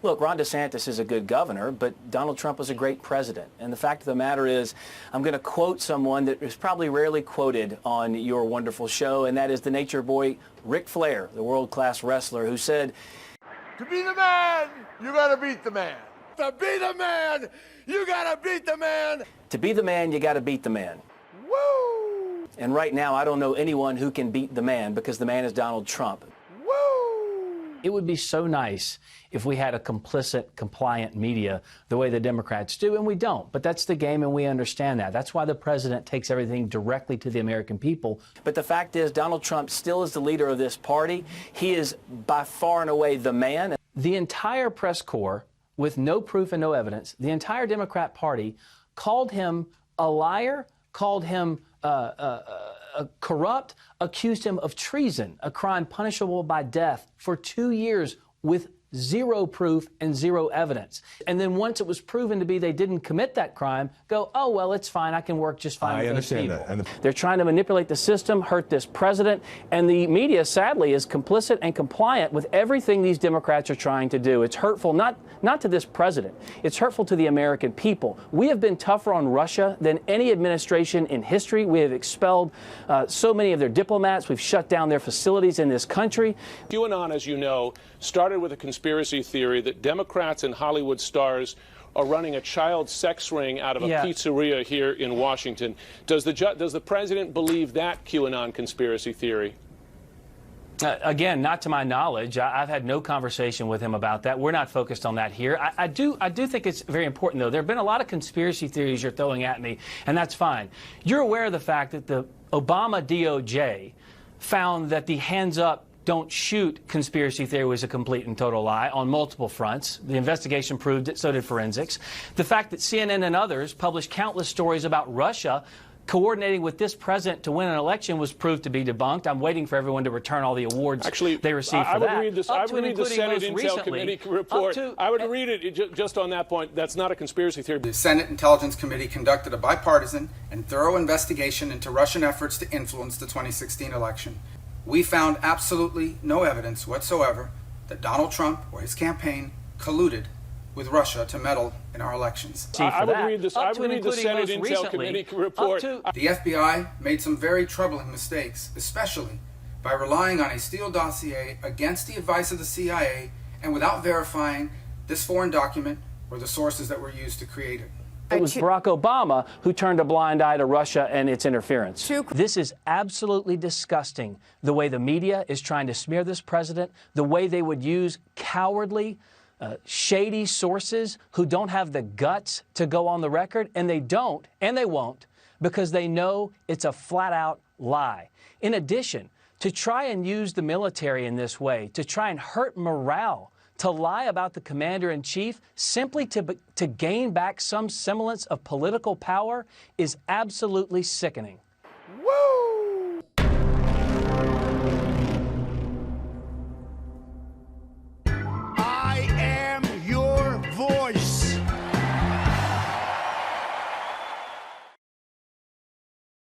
Look, Ron DeSantis is a good governor, but Donald Trump was a great president. And the fact of the matter is, I'm going to quote someone that is probably rarely quoted on your wonderful show, and that is the nature boy, Ric Flair, the world-class wrestler, who said, "To be the man, you got to beat the man. To be the man, you got to beat the man. To be the man, you got to beat the man." Woo! And right now, I don't know anyone who can beat the man, because the man is Donald Trump. Woo! It would be so nice if we had a complicit, compliant media the way the Democrats do, and we don't. But that's the game, and we understand that. That's why the president takes everything directly to the American people. But the fact is, Donald Trump still is the leader of this party. He is by far and away the man. The entire press corps, with no proof and no evidence, the entire Democrat Party called him a liar, called him corrupt, accused him of treason, a crime punishable by death, for 2 years with zero proof and zero evidence. And then once it was proven to be they didn't commit that crime, go, oh, well, it's fine. I can work just fine with those people. I understand that. They're trying to manipulate the system, hurt this president, and the media, sadly, is complicit and compliant with everything these Democrats are trying to do. It's hurtful, not to this president. It's hurtful to the American people. We have been tougher on Russia than any administration in history. We have expelled so many of their diplomats. We've shut down their facilities in this country. QAnon, as you know, started with a conspiracy theory that Democrats and Hollywood stars are running a child sex ring out of a pizzeria here in Washington. Does the president believe that QAnon conspiracy theory? Again, not to my knowledge. I've had no conversation with him about that. We're not focused on that here. I do think it's very important, though. There have been a lot of conspiracy theories you're throwing at me, and that's fine. You're aware of the fact that the Obama DOJ found that the hands up, don't shoot conspiracy theory was a complete and total lie on multiple fronts. The investigation proved it, so did forensics. The fact that CNN and others published countless stories about Russia coordinating with this president to win an election was proved to be debunked. I'm waiting for everyone to return all the awards they received for that. I would read the Senate Intel Committee report. I would read it just on that point. That's not a conspiracy theory. The Senate Intelligence Committee conducted a bipartisan and thorough investigation into Russian efforts to influence the 2016 election. We found absolutely no evidence whatsoever that Donald Trump or his campaign colluded with Russia to meddle in our elections. I would read the Senate Intel Committee report. The FBI made some very troubling mistakes, especially by relying on a Steele dossier against the advice of the CIA and without verifying this foreign document or the sources that were used to create it. It was Barack Obama who turned a blind eye to Russia and its interference. This is absolutely disgusting, the way the media is trying to smear this president, the way they would use cowardly, shady sources who don't have the guts to go on the record, and they don't, and they won't, because they know it's a flat-out lie. In addition, to try and use the military in this way, to try and hurt morale, to lie about the commander-in-chief simply to gain back some semblance of political power is absolutely sickening.